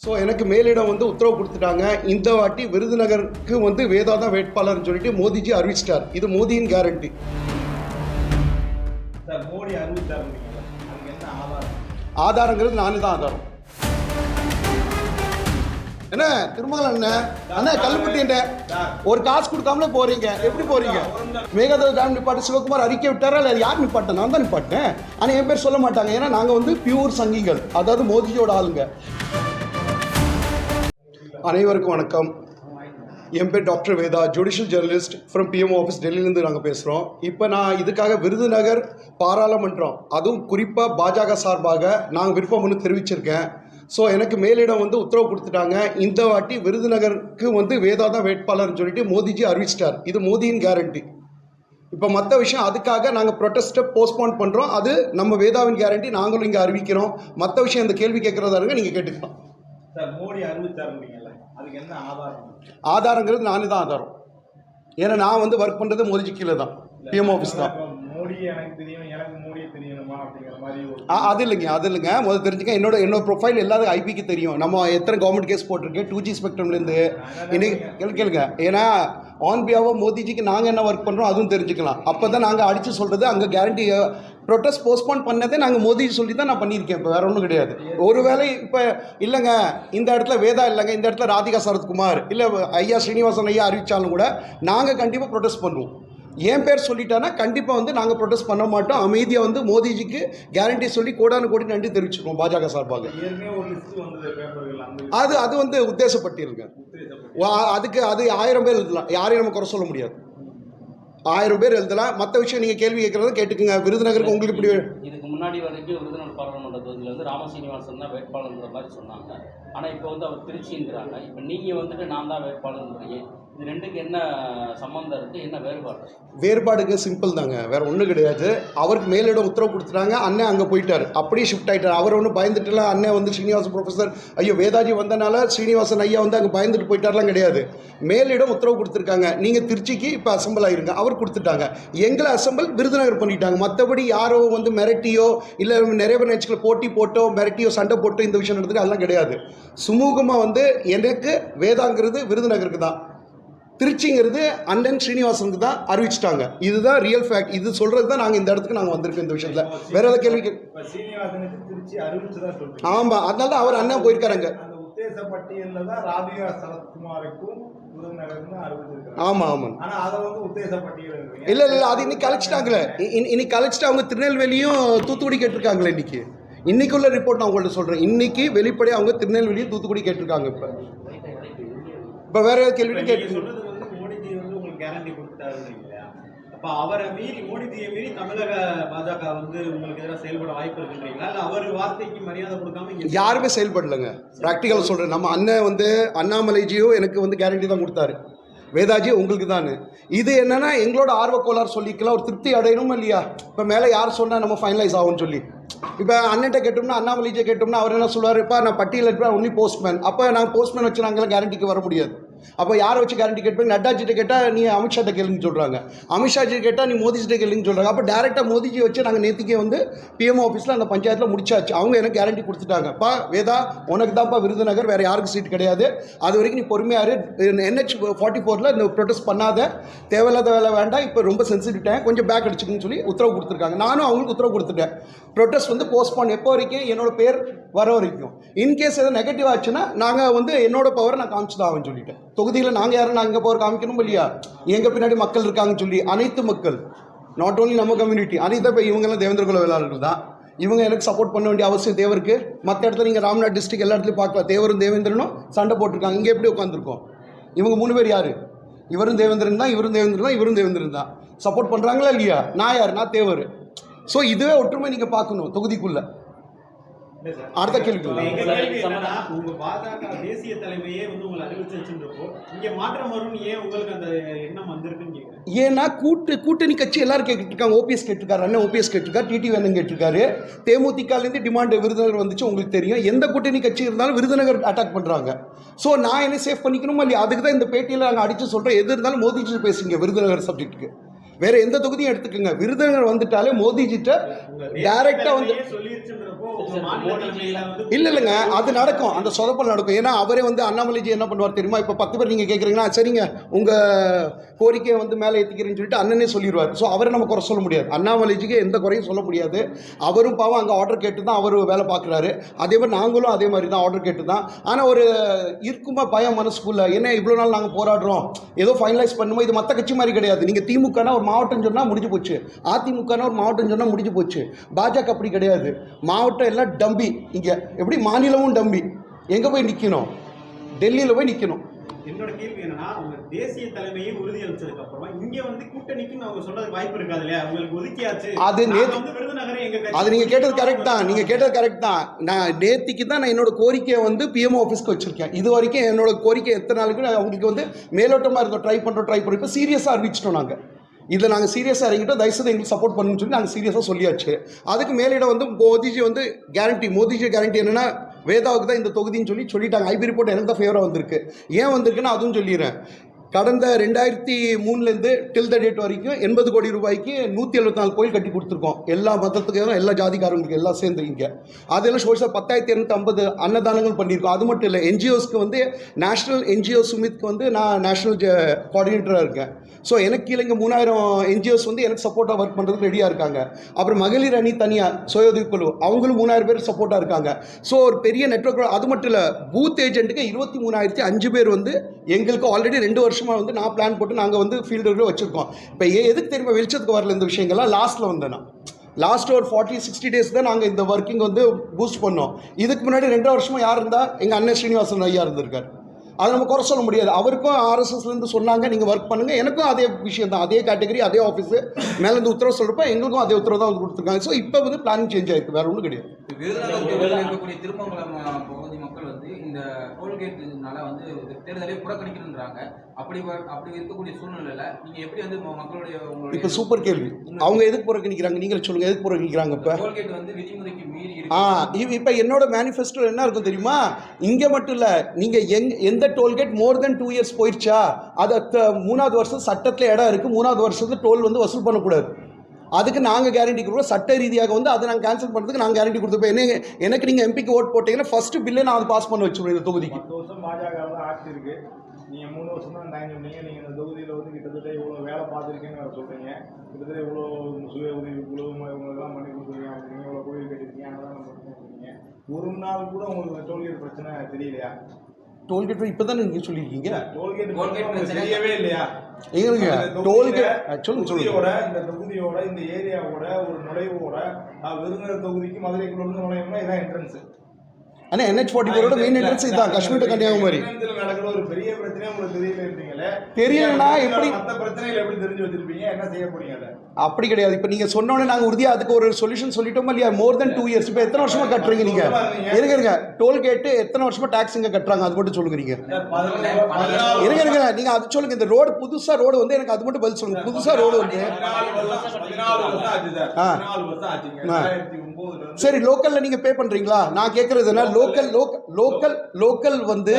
So எனக்கு மேலிடம் வந்து உத்தரவு கொடுத்துட்டாங்க. இந்த வாட்டி விருதுநகருக்கு வந்து வேதா தான் வேட்பாளர்னு சொல்லிட்டு மோடிஜி அறிவிச்சிட்டார். இது மோடியின் கேரண்டி. மோடி அறிவித்தார், அதுக்கு என்ன ஆதாரம்? ஆதாரங்கிறது நானே தான் ஆதாரம். என்ன திருமகள் அண்ணா கல்லுப்பட்டி என்ன ஒரு காசு கொடுக்காமலே போறீங்க, எப்படி போறீங்க? மேகதாது டேம் நிப்பாட்டு சிவகுமார் அறிக்கை விட்டாரா இல்லை யார் நிப்பாட்டேன்? நான் தான் நிப்பாட்டேன். ஆனால் என் பேர் சொல்ல மாட்டாங்க. ஏன்னா நாங்கள் வந்து பியூர் சங்கிகள், அதாவது மோதிஜியோட ஆளுங்க. அனைவருக்கும் வணக்கம். என் பேர் doctor Veda, judicial journalist from PMO office, டெல்லியிலேருந்து நாங்கள் பேசுகிறோம். இப்போ நான் இதுக்காக விருதுநகர் பாராளுமன்றம், அதுவும் குறிப்பாக பாஜக சார்பாக நாங்கள் விருப்பம் ஒன்று தெரிவிச்சிருக்கேன். ஸோ எனக்கு மேலிடம் வந்து உத்தரவு கொடுத்துட்டாங்க. இந்த வாட்டி விருதுநகருக்கு வந்து வேதா தான் வேட்பாளர்னு சொல்லிட்டு மோடிஜி அறிவிச்சிட்டார். இது மோடியின் கேரண்டி. இப்போ மற்ற விஷயம் அதுக்காக நாங்கள் ப்ரொட்டஸ்ட்டை போஸ்ட்போன் பண்ணுறோம். அது நம்ம வேதாவின் கேரண்டி, நாங்களும் இங்கே அறிவிக்கிறோம். மற்ற விஷயம் இந்த கேள்வி கேட்குறதா இருங்க, நீங்கள் கேட்டுக்கலாம். சார் மோடி அறிவித்தார், அதுக்கு என்ன ஆதாரம்? ஆதாரங்கிறது நானே தான் ஆதாரம். ஏன்னா நான் வந்து ஒர்க் பண்ணுறது மோடிஜி கீழே தான், பிஎம் ஆஃபீஸ் தான். மோடி எனக்கு தெரியும், எனக்கு மோடியை தெரியணுமா அப்படிங்கிற மாதிரி அது இல்லைங்க. முதல்ல தெரிஞ்சுக்க, என்னோட ப்ரொஃபைல் எல்லாரும் ஐபிக்கு தெரியும். நம்ம எத்தனை கவர்மெண்ட் கேஸ் போட்டிருக்கேன் 2G ஸ்பெக்ட்ரம்லேருந்து. இன்னைக்கு கேளுங்க. ஏன்னா ஆன் பிஹாஃப் ஆஃப் மோடிஜிக்கு நாங்கள் என்ன ஒர்க் பண்ணுறோம் அதுவும் தெரிஞ்சுக்கலாம். அப்போ தான் நாங்கள் அடித்து சொல்கிறது. அங்கே கேரண்டி ப்ரொட்டஸ்ட் போஸ்ட்போன் பண்ணதே நாங்கள் மோடிஜி சொல்லி தான் நான் பண்ணியிருக்கேன். இப்போ வேறு ஒன்றும் கிடையாது. ஒருவேளை இப்போ இல்லைங்க இந்த இடத்துல வேதா இல்லைங்க, இந்த இடத்துல ராதிகா சரத்குமார் இல்லை ஐயா ஸ்ரீனிவாசன் ஐயா அறிவித்தாலும் கூட நாங்கள் கண்டிப்பாக ப்ரொட்டஸ்ட் பண்ணுவோம். என் பேர் சொல்லிட்டானா கண்டிப்பாக வந்து நாங்கள் ப்ரொட்டஸ்ட் பண்ண மாட்டோம். அமைதியாக வந்து மோடிஜிக்கு கேரண்டி சொல்லி கோடானு கோடி நன்றி தெரிவிச்சிருக்கோம் பாஜக சார்பாக. அது வந்து உத்தேசப்பட்டிருங்க. அதுக்கு அது 1000 பேர் எழுதலாம், யாரையும் நம்ம குறை சொல்ல முடியாது. 1000 பேர் எழுதலாம். மற்ற விஷயம் நீங்கள் கேள்வி கேட்குறத கேட்டுக்குங்க. விருதுநகருக்கு உங்களுக்கு இப்படி இதுக்கு முன்னாடி வரைக்கும் விருதுநகர் பாராளுமன்ற தொகுதியில் வந்து ராமசீனிவாசன் தான் வேட்பாளர்ன்ற மாதிரி சொன்னாங்க. ஆனால் இப்போ வந்து அவர் திருச்சிங்கிறாங்க. இப்போ நீங்கள் வந்துட்டு நான் தான் வேட்பாளர்ன்றீங்க. இது ரெண்டுக்கு என்ன சம்மந்தம் இருக்குது, என்ன வேறுபாடு? வேறுபாடுக்கு சிம்பிள் தாங்க, வேறு ஒன்றும் கிடையாது. அவருக்கு மேலிடம் உத்தரவு கொடுத்துட்டாங்க. அண்ணன் அங்கே போயிட்டார், அப்படியே ஷிஃப்ட் ஆகிட்டார். அவர் ஒன்றும் பயந்துட்டுல அண்ணன் வந்து ஸ்ரீனிவாசன் ப்ரொஃபஸர் ஐயோ வேதாஜி வந்தனால ஸ்ரீனிவாசன் ஐயா வந்து அங்கே பயந்துட்டு போயிட்டார்லாம் கிடையாது. மேலிடம் உத்தரவு கொடுத்துருக்காங்க, நீங்கள் திருச்சிக்கு இப்போ அசம்பிள் ஆகிருங்க. அவர் கொடுத்துட்டாங்க. எங்களை அசம்பிள் விருதுநகர் பண்ணிட்டாங்க. மற்றபடி யாரோ வந்து மிரட்டியோ இல்லை நிறைய பேர் நிகழ்ச்சிகளை போட்டி போட்டோ மிரட்டியோ சண்டை போட்டோ இந்த விஷயம் நடந்துட்டு அதெல்லாம் கிடையாது. சுமூகமாக வந்து எனக்கு வேதாங்கிறது விருதுநகருக்கு தான், திருச்சிங்கிறது அண்ணன் ஸ்ரீனிவாசனுக்கு தான் அறிவிச்சிட்டாங்க. இதுதான் ரியல் ஃபேக்ட். இது சொல்கிறது தான் நாங்கள் இந்த இடத்துக்கு நாங்கள் வந்திருக்கோம். இந்த விஷயத்தில் வேறு ஏதாவது கேள்வி ஆமாம், அதனால தான் அவர் அண்ணன் போயிருக்காருங்க. ஆமாம் இல்லை அது இன்னைக்கு கழிச்சிட்டாங்களே. இன்னைக்கு கழிச்சிட்டு அவங்க திருநெல்வேலியும் தூத்துக்குடி கேட்டிருக்காங்களே. இன்னைக்குள்ள ரிப்போர்ட் நான் உங்கள்கிட்ட சொல்கிறேன். இன்னைக்கு வெளிப்படையாக அவங்க திருநெல்வேலியும் தூத்துக்குடி கேட்டிருக்காங்க. இப்போ வேற ஏதாவது கேள்வி கேட்டு மோடிஜி வந்து உங்களுக்கு கேரண்டி கொடுத்துட்டாரு இல்லையா? அப்போ அவரை மீறி, மோடிஜியை மீறி தமிழக பாஜக வந்து உங்களுக்கு எதிராக செயல்பட வாய்ப்பு இருக்குன்றீங்களா? இல்லை அவர் வார்த்தைக்கு மரியாதை கொடுக்காம யாருமே செயல்படலைங்க. ப்ராக்டிக்கலாக சொல்கிறேன். நம்ம அண்ணன் வந்து அண்ணாமலைஜியோ எனக்கு வந்து கேரண்டி தான் கொடுத்தாரு, வேதாஜி உங்களுக்கு தான். இது என்னன்னா எங்களோட ஆர்வக்கோளாறு சொல்லிக்கலாம், ஒரு திருப்தி அடையணும் இல்லையா? இப்போ மேலே யார் சொன்னால் நம்ம ஃபைனலைஸ் ஆகும்னு சொல்லி இப்போ அண்ணன்ட்ட கேட்டோம்னா, அண்ணாமலைஜியை கேட்டோம்னா அவர் என்ன சொல்லுவார், இப்போ நான் பட்டியலில் இருப்பேன் ஒன்லி போஸ்ட்மேன். அப்போ நாங்கள் போஸ்ட்மேன் வச்சு நாங்களாம் கேரண்டிக்கு வர முடியாது. அப்போ யாரை வச்சு கேரண்டி கேட்பேன்? நட்டாஜிட்ட கேட்டால் நீ அமித்ஷாட்ட கேளுன்னு சொல்கிறாங்க, அமித்ஷாஜி கேட்டால் நீ மோடிஜிட்ட கேளுன்னு சொல்கிறாங்க. அப்போ டேரெக்டாக மோடிஜி வச்சு நாங்கள் நேற்றுக்கே வந்து பிஎம் ஆஃபீஸில் அந்த பஞ்சாயத்தில் முடிச்சாச்சு. அவங்க எனக்கு கேரண்டி கொடுத்துட்டாங்கப்பா, வேதா உனக்கு தான்ப்பா விருதுநகர், வேறு யாருக்கு சீட் கிடையாது. அது வரைக்கும் நீ பொறுமையாரு, NH-44 இந்த ப்ரொட்டஸ்ட் பண்ணாத, தேவையில்லாத வேலை வேண்டாம், இப்போ ரொம்ப சென்சிட்டிவ் டைம், கொஞ்சம் பேக் அடிச்சுக்குன்னு சொல்லி உத்தரவு கொடுத்துருக்காங்க. நானும் அவங்களுக்கு உத்தரவு கொடுத்துட்டேன். ப்ரொட்டஸ்ட் வந்து போஸ்ட்போன் எப்போ வரைக்கும், என்னோட பேர் வர வரைக்கும். இன்கேஸ் எதாவது நெகட்டிவ் ஆச்சுன்னா நாங்கள் வந்து என்னோட பவரை நான் காமிச்சு தான் ஆகுன்னு சொல்லிட்டேன். தொகுதியில் நாங்கள் யாரும் நாங்கள் பவர் காமிக்கணும் இல்லையா? எங்கள் பின்னாடி மக்கள் இருக்காங்கன்னு சொல்லி அனைத்து மக்கள், நாட் ஓன்லி நம்ம கம்யூனிட்டி, அனைத்து. இப்போ இவங்கெல்லாம் தேவேந்திர குல வேளாளர்கள் தான். இவங்க எனக்கு சப்போர்ட் பண்ண வேண்டிய அவசியம் தேவருக்கு. மற்ற இடத்துல நீங்கள் ராம்நாத் டிஸ்ட்ரிக்ட் எல்லா இடத்துலையும் பார்க்கலாம், தேவரும் தேவேந்திரனும் சண்டை போட்டிருக்காங்க. இங்கே எப்படி உட்காந்துருக்கோம்? இவங்க 3 பேர் யார்? இவரும் தேவேந்திரன் தான், இவரும் தேவேந்திரன் தான், இவரும் தேவேந்திரன் தான். சப்போர்ட் பண்ணுறாங்களா இல்லையா? நான் யார்? நான் தேவர். ஸோ இதுவே ஒற்றுமை நீங்கள் பார்க்கணும் தொகுதிக்குள்ளே. அடுத்த கேள்வி உங்க பாஜக தேசிய தலைமையே வந்து உங்களை அறிவிச்சிருச்சுன்றப்போ இங்க மாற்றம் வரும்னு ஏன் உங்களுக்கு அந்த எண்ணம் வந்திருக்குன்னு கேட்குறேன். ஏன்னா கூட்டணி கட்சி எல்லாரும் கேட்டுருக்காங்க. ஓபிஎஸ் கேட்டிருக்காரு, அண்ணன் ஓபிஎஸ் கேட்டிருக்காரு, டிடிவி அண்ணன் கேட்டிருக்காரு, தேமுதிகலேருந்து டிமாண்ட் விருதுநகர் வந்துச்சு. உங்களுக்கு தெரியும், எந்த கூட்டணி கட்சி இருந்தாலும் விருதுநகர் அட்டாக் பண்ணுறாங்க. ஸோ நான் என்ன சேஃப் பண்ணிக்கணுமா இல்லையா? அதுக்கு தான் இந்த பேட்டியில் நாங்கள் அடித்து சொல்கிறோம். எது இருந்தாலும் மோதிச்சு பேசுங்க விருதுநகர் சப்ஜெக்ட்டுக்கு. வேற எந்த தொகுதியும் எடுத்துக்கோங்க, விருதுநகர் வந்துட்டாலே மோடிஜிட்ட டைரக்டா வந்து சொல்லிருச்சுன்றப்போ உங்க மாநில தலைமையில வந்து இல்லைங்க, அது நடக்கும், அந்த சொதப்பல் நடக்கும். ஏன்னா அவரே வந்து அண்ணாமலைஜி என்ன பண்ணுவார் தெரியுமா, இப்போ 10 பேர் நீங்கள் கேட்குறீங்கன்னா சரிங்க உங்கள் கோரிக்கையை வந்து மேலே ஏற்றிக்கிறேன்னு சொல்லிட்டு அண்ணனே சொல்லிடுவார். ஸோ அவரை நம்ம குறை சொல்ல முடியாது, அண்ணாமலைஜிக்கு எந்த குறையும் சொல்ல முடியாது. அவரும் பாவம் அங்கே ஆர்டர் கேட்டு தான் அவர் வேலை பார்க்குறாரு. அதே மாதிரி நாங்களும் அதே மாதிரி தான் ஆர்டர் கேட்டு தான். ஆனால் ஒரு இருக்குமா பயம் மனசுக்குள்ள, என்ன இவ்வளோ நாள் நாங்கள் போராடுறோம், ஏதோ ஃபைனலைஸ் பண்ணுமோ, இது மற்ற கட்சி மாதிரி கிடையாது. நீங்கள் திமுகனா ஒரு மாவட்டம் சொன்னால் முடிஞ்சு போச்சு, அதிமுகனா ஒரு மாவட்டம் சொன்னால் முடிஞ்சு போச்சு. பாஜக அப்படி கிடையாது, மாவட்டம் எல்லாம் டம்பி. இங்கே எப்படி மாநிலமும் டம்பி, எங்கே போய் நிற்கணும், டெல்லியில் போய் நிற்கணும். என்னோட கேள்வி என்னன்னா, உங்க தேசிய தலைமையை உறுதியளிச்சதுக்கு அப்புறமா இங்க வந்து கூட்டணிக்குன்னு அவங்க சொல்றதுக்கு வாய்ப்பு இருக்காது இல்லையா? உங்களுக்கு ஒதுக்கியாச்சு, அது நாங்க வந்து விருதுநகரை எங்க கட்சி அது நீங்கள் கேட்டது கரெக்ட் தான், நீங்கள் கேட்டது கரெக்ட் தான். நான் நேத்திக்கு தான் நான் என்னோட கோரிக்கையை வந்து பிஎம்ஓ ஆஃபீஸ்க்கு வச்சிருக்கேன். இது வரைக்கும் என்னோட கோரிக்கை எத்தனை நாளுக்கு அவங்களுக்கு வந்து மேலோட்டமாக இருந்தோம், ட்ரை பண்ணுறோம். இப்போ சீரியஸாக அறிவிச்சிட்டோம். நாங்கள் இதில் நாங்கள் சீரியஸாக இறங்கிட்டோம், தயவுசெய்து எங்களுக்கு சப்போர்ட் பண்ணுன்னு சொல்லி நாங்கள் சீரியஸாக சொல்லியாச்சு. அதுக்கு மேலிட வந்து மோடிஜி வந்து மோடிஜி கேரண்டி என்னென்னா வேதாவுக்கு தான் இந்த தொகுதின்னு சொல்லிட்டாங்க. ஐபி ரிப்போர்ட் எனக்கு தான் ஃபேவராக வந்திருக்கு. ஏன் வந்திருக்குன்னா அதுவும் சொல்லிடுறேன். கடந்த 2003 டில் த டேட் வரைக்கும் 80 கோடி ரூபாய்க்கு 174 கோயில் கட்டி கொடுத்துருக்கோம், எல்லா மதத்துக்கும் எல்லா ஜாதிக்காரங்களுக்கு எல்லாம் சேர்ந்து. இங்கே அதெல்லாம் சோஷியல் 10,250 அன்னதானங்கள் பண்ணியிருக்கோம். அது மட்டும் இல்லை, என்ஜிஓஸ்க்கு வந்து நேஷ்னல் என்ஜிஓ சுமித்க்கு வந்து நான் நேஷ்னல் கோஆர்டினேட்டராக இருக்கேன். ஸோ எனக்கு கீழே இங்கே 3000 என்ஜிஓஸ் வந்து எனக்கு சப்போர்ட்டாக ஒர்க் பண்ணுறதுக்கு ரெடியாக இருக்காங்க. அப்புறம் மகளிர் அணி தனியாக சுயஉதவி குழு அவங்களும் 3000 பேர் சப்போர்ட்டாக இருக்காங்க. ஸோ ஒரு பெரிய நெட்வொர்க். அது மட்டும் இல்லை, பூத் ஏஜென்ட்டுக்கு 23,005 பேர் வந்து எங்களுக்கு ஆல்ரெடி 2 வருஷமாக வந்து நான் பிளான் போட்டு நாங்கள் வந்து ஃபீல்டுகளில் வச்சுருக்கோம். இப்போ எதுக்கு தெரியுமா வெளிச்சத்துக்கு வரல இந்த விஷயங்கள்லாம், லாஸ்ட்டில் வந்தேன் நான். லாஸ்ட் ஒரு 40-60 டேஸ் தான் நாங்கள் இந்த ஒர்க்கிங் வந்து பூஸ்ட் பண்ணோம். இதுக்கு முன்னாடி 2 வருஷமாக யார் இருந்தால் எங்கள் அண்ணன் ஸ்ரீனிவாசன் ஐயா இருந்திருக்கார். அதை நம்ம குறை சொல்ல முடியாது. அவருக்கும் ஆர்எஸ்எஸ்லேருந்து சொன்னாங்க நீங்கள் ஒர்க் பண்ணுங்கள், எனக்கும் அதே விஷயம் தான், அதே கேட்டகரி அதே ஆஃபீஸு மேலேருந்து உத்தரவு சொல்கிறப்ப எங்களுக்கும் அதே உத்தரவு தான் வந்து கொடுத்துருக்காங்க. ஸோ இப்போ வந்து பிளானிங் சேஞ்ச் ஆயிருக்கு, வேறு ஒன்றும் கிடையாது. இருக்கக்கூடிய திருமங்கலம் பகுதி மக்கள் வந்து இந்த டோல்கேட்னால வந்து தேர்தலை புறக்கணிக்கணுன்றாங்க. அப்படி இருக்கக்கூடிய சூழ்நிலையில நீங்க எப்படி வந்து மக்களுடைய இப்போ சூப்பர் கேள்வி, அவங்க எதுக்கு புறக்கணிக்கிறாங்க நீங்களே சொல்லுங்கள், எதுக்கு புறக்கணிக்கிறாங்க? இப்போ டோல்கேட் வந்து விதிமுறைக்கு மீறி இப்போ என்னோட மேனிஃபெஸ்டோ என்ன இருக்கும் தெரியுமா, இங்கே மட்டும் இல்லை, நீங்கள் எந்த டோல்கேட் மோர் தென் 2 இயர்ஸ் போயிடுச்சா, அது 3வது வருஷம் சட்டத்தில் இடம் இருக்குது, 3வது வருஷத்துல டோல் வந்து வசூல் பண்ணக்கூடாது. அதுக்கு நாங்கள் கேரண்டி கொடுக்குறோம். சட்ட ரீதியாக வந்து அதை நாங்கள் கேன்சல் பண்ணுறதுக்கு நாங்கள் கேரண்டி கொடுத்துருப்போம். எனக்கு நீங்கள் எம்பிக்கு ஓட் போட்டிங்கன்னா ஃபஸ்ட்டு பில்லே நான் அதை பாஸ் பண்ண வச்சுருவேன். இந்த தொகுதிக்கு 10 வருஷம் பாஜக ஆட்சி இருக்குது, நீங்கள் 3 வருஷம் தான் டைம் சொன்னீங்க. நீங்கள் இந்த தொகுதியில் வந்து கிட்டத்தட்ட இவ்வளோ வேலை பார்த்துருக்கீங்கன்னு சொல்கிறீங்க. கிட்டத்தட்ட இவ்வளோ சுய உதவி குழு இவங்களுக்கெல்லாம் பண்ணி கொடுத்துருக்கீங்க அப்படிங்க, இவ்வளோ கோயில் கட்டிருக்கீங்க, அதெல்லாம் நம்ம சொல்லியிருக்கீங்க. ஒரு நாள் கூட உங்களுக்கு டோல்கேட் பிரச்சனை தெரியலையா? டோல்கேட் இப்போ தானே நீங்கள் சொல்லியிருக்கீங்க, டோல்கேட் தெரியவே இல்லையா? எங்களுக்கு டோல்கேட் சொல்லுங்க. இந்த தொகுதியோட இந்த ஏரியாவோட ஒரு நுழைவோட விருதுநகர் தொகுதிக்கு மதுரைக்குள்ள நுழையணும்னா இதான் என்ட்ரன்ஸ். ஆனால் NH-44 மெயின் என்ட்ரன்ஸ் இதுதான், காஷ்மீர் டு கன்னியாகுமரி. நடக்கிற ஒரு பெரிய பிரச்சனை உங்களுக்கு தெரியல. தெரியலன்னா எப்படி மற்ற பிரச்சனைகள் எப்படி தெரிஞ்சு வச்சிருப்பீங்க, என்ன செய்ய போறீங்க? அதை அப்படி கிடையாது. இப்போ நீங்கள் சொன்னோன்னே நாங்கள் உறுதியாக அதுக்கு ஒரு சொல்யூஷன் சொல்லிட்டோமா இல்லையா? மோர் தென் 2 இயர்ஸ். இப்போ எத்தனை வருஷமாக கட்டுறீங்க நீங்கள்? இருங்க டோல்கேட்டு எத்தனை வருஷமாக டேக்ஸ் இங்கே கட்டுறாங்க, அது மட்டும் சொல்லுங்க. நீங்கள் இருங்க நீங்கள் அது சொல்லுங்கள். இந்த ரோடு புதுசாக ரோடு வந்து எனக்கு அது மட்டும் பதில் சொல்லுங்கள். புதுசாக ரோடு வந்து சரி லோக்கலில் நீங்கள் பே பண்ணுறீங்களா? நான் கேட்குறது என்ன, லோக்கல் வந்து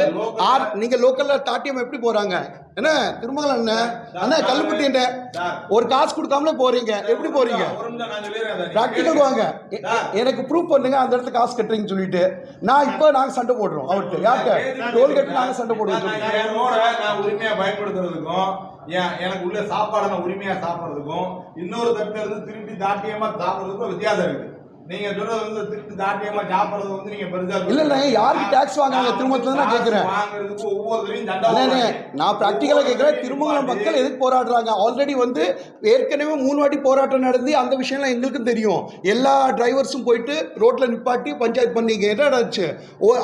நீங்கள் லோக்கலில் தாட்டியம் எப்படி போகிறாங்க என்ன திருமங்கலம் அண்ணா கல்லுப்பட்டி ஒரு காசு கொடுக்காமலே போறீங்க, எப்படி போறீங்க? பிராக்டிக்கல் வாங்க, எனக்கு ப்ரூவ் பண்ணுங்க அந்த இடத்துல காசு கட்டுறீங்கன்னு சொல்லிட்டு. நாங்க சண்டை போடுறோம் அவர்கிட்ட, யார்கிட்ட? டோல்கேட் நாங்க சண்டை போடுவோம். நான் உரிமையா பயன்படுத்துறதுக்கும் எனக்கு உள்ள சாப்பாடை நான் உரிமையா சாப்பிட்றதுக்கும் இன்னொரு தட்டுல இருந்து திருப்பி தாட்டியமா சாப்பிட்றதுக்கும் வித்தியாசம் இருக்கு. நீங்க சொல்றது வந்து திருப்பி தாட்டியமா சாப்பிட்றது வந்து நீங்க பெருசா இல்ல யாருக்கு டாக்ஸ் வாங்குறாங்க திருமங்கலத்துல நான் கேக்குறேன். வாங்குறதுக்கு ஒவ்வொருத்தரையும் தண்டனை நான் பிராக்டிக்கலா கேக்குறேன். திருமங்கலம் மக்கள் எதுக்கு போராடுறாங்க? ஆல்ரெடி வந்து ஏற்கனவே 3 வாட்டி போராட்டம் நடந்து அந்த விஷயம்லாம் எங்களுக்கும் தெரியும். எல்லா டிரைவர்ஸும் போயிட்டு ரோட்ல நிப்பாட்டி பஞ்சாயத்து பண்ணீங்க, என்னடாச்சு?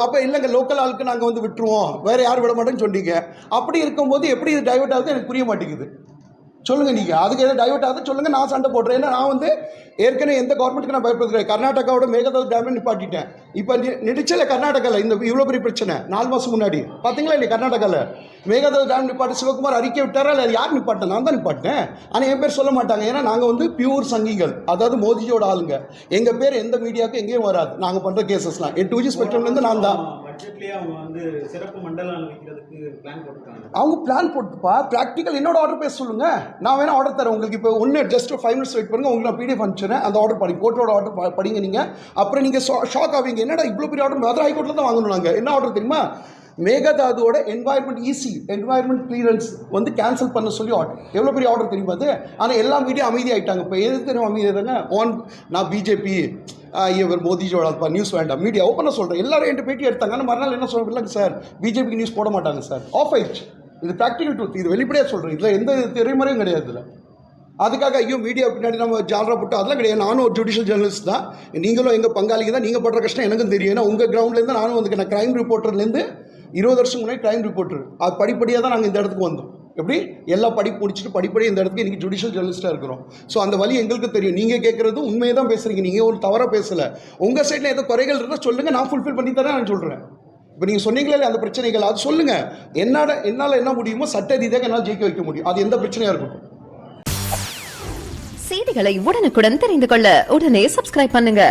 அப்ப இல்லைங்க லோக்கல் ஆளுக்கு நாங்க வந்து விட்டுருவோம், வேற யாரும் விட மாட்டேன்னு சொன்னீங்க. அப்படி இருக்கும்போது எப்படி இது டைவர்ட் ஆகுது எனக்கு புரிய மாட்டேங்குது. சொல்லுங்க, நீங்க அதுக்கு எதாவது டைவர்ட் ஆகுது சொல்லுங்க, நான் சண்டை போடுறேன். ஏன்னா நான் வந்து ஏற்கனவே எந்த கவர்மெண்ட்டுக்கு நான் பயப்படுறேன். கர்நாடகாவோட மேகதாது டேம் நிப்பாட்டிட்டேன். இப்போ நினைச்சல கர்நாடகாவில் இந்த இவ்வளோ பெரிய பிரச்சனை 4 மாதம் முன்னாடி பார்த்தீங்களா இல்லையா? கர்நாடகாவில் மேகதாது டேம் நிப்பாட்டி சிவகுமார் அறிக்கை விட்டாரா இல்லை? யார் நிப்பாட்டேன்? நான் தான் நிப்பாட்டினேன். ஆனால் என் பேர் சொல்ல மாட்டாங்க. ஏன்னா நாங்கள் வந்து பியூர் சங்கிகள், அதாவது மோதிஜியோட ஆளுங்க. எங்கள் பேர் எந்த மீடியாவுக்கும் எங்கேயும் வராது. நாங்கள் பண்ணுற கேசஸ்லாம் 8 ஸ்பெக்ட்ரம்லேருந்து நான் தான் பட்ஜெட்லயே அவங்க வந்து சிறப்பு மண்டலம் வைக்கிறதுக்கு பிளான் போட்டிருக்காங்க. அவங்க பிளான் போட்டுப்பா, ப்ராக்டிக்கல் என்னோட ஆர்டர் பேச சொல்லுங்க, நான் வேணா ஆர்டர் தரேன் உங்களுக்கு. இப்போ ஒன்று ஜஸ்ட் 5 minutes வெயிட் பண்ணுங்க, உங்களுக்கு நான் பிடிஎஃப் அனுப்பிச்சுறேன், அந்த ஆர்டர் படி கோர்ட்டோட ஆர்டர் படிங்க நீங்கள். அப்புறம் நீங்கள் ஷாக் ஆவீங்க, என்னடா இவ்வளோ பெரிய ஆர்டர் மதுரை ஹைகோர்ட்டில் தான் வாங்கணும். நாங்கள் என்ன ஆர்டர் தெரியுமா, மேகதாதுவோட என்வாயர்மெண்ட் கிளியரன்ஸ் வந்து கேன்சல் பண்ண சொல்லி ஆர்டர். எவ்வளோ பெரிய ஆர்டர் தெரியுமா அது? ஆனால் எல்லா மீடியா அமைதியாகிட்டாங்க. இப்போ எது தெரியும் அமைதியாங்க, நான் பிஜேபி இவர் மோதிஜியோட நியூஸ் வேண்டாம், மீடியா ஓப்பனாக சொல்கிறேன். எல்லாரும் என்கிட்ட பேட்டி எடுத்தாங்க. ஆனால் மறுநாள் என்ன சொல்கிறேன், இல்லைங்க சார் பிஜேபிக்கு நியூஸ் போட மாட்டாங்க சார், ஆஃப் ஆயிடுச்சு. இது ப்ராக்டிக்கல் ட்ரூத், இது வெளிப்படையாக சொல்கிறேன், இதில் எந்த திரைமுறையும் கிடையாது. இதில் அதுக்காக ஐயோ மீடியா பின்னாடி நம்ம ஜாலரா போட்டு அதெல்லாம் கிடையாது. நானும் ஒரு ஜுடிஷியல் ஜேர்னலிஸ்ட் தான், நீங்களும் எங்கள் பங்காளிங்க தான். நீங்கள் படுற கஷ்டம் எனக்கும் தெரியும். ஏன்னா உங்கள் கிரவுண்ட்லேருந்து நானும் வந்துருக்கேன். நான் க்ரைம் ரிப்போர்ட்டர்லேருந்து 20 வருஷம் முன்னாடி க்ரைம் ரிப்போர்ட்டர். அது படிப்படியாக தான் நாங்கள் இந்த இடத்துக்கு வந்தோம். எப்படி எல்லா படிப்பு முடிச்சுட்டு படிப்படியாக இந்த இடத்துக்கு இன்றைக்கி ஜுடிஷியல் ஜேர்னலிஸ்ட்டாக இருக்கிறோம். ஸோ அந்த வழி எங்களுக்கு தெரியும். நீங்கள் கேட்குறது உண்மையை தான் பேசுகிறீங்க, நீங்கள் ஒரு தவறாக பேசலை. உங்கள் சைடில் ஏதோ குறைகள் இருந்தால் சொல்லுங்கள், நான் ஃபுல்ஃபில் பண்ணி தரேன் நான் சொல்கிறேன். இப்போ நீங்கள் சொன்னீங்களே அந்த பிரச்சனைகள், அது சொல்லுங்கள். என்னால் என்ன முடியுமோ சட்ட ரீதியாக என்னால் ஜெயிக்க வைக்க முடியும், அது எந்த பிரச்சனையாக இருக்கட்டும். செய்திகளை உடனுக்குடன் தெரிந்து கொள்ள உடனே சப்ஸ்கிரைப் பண்ணுங்க.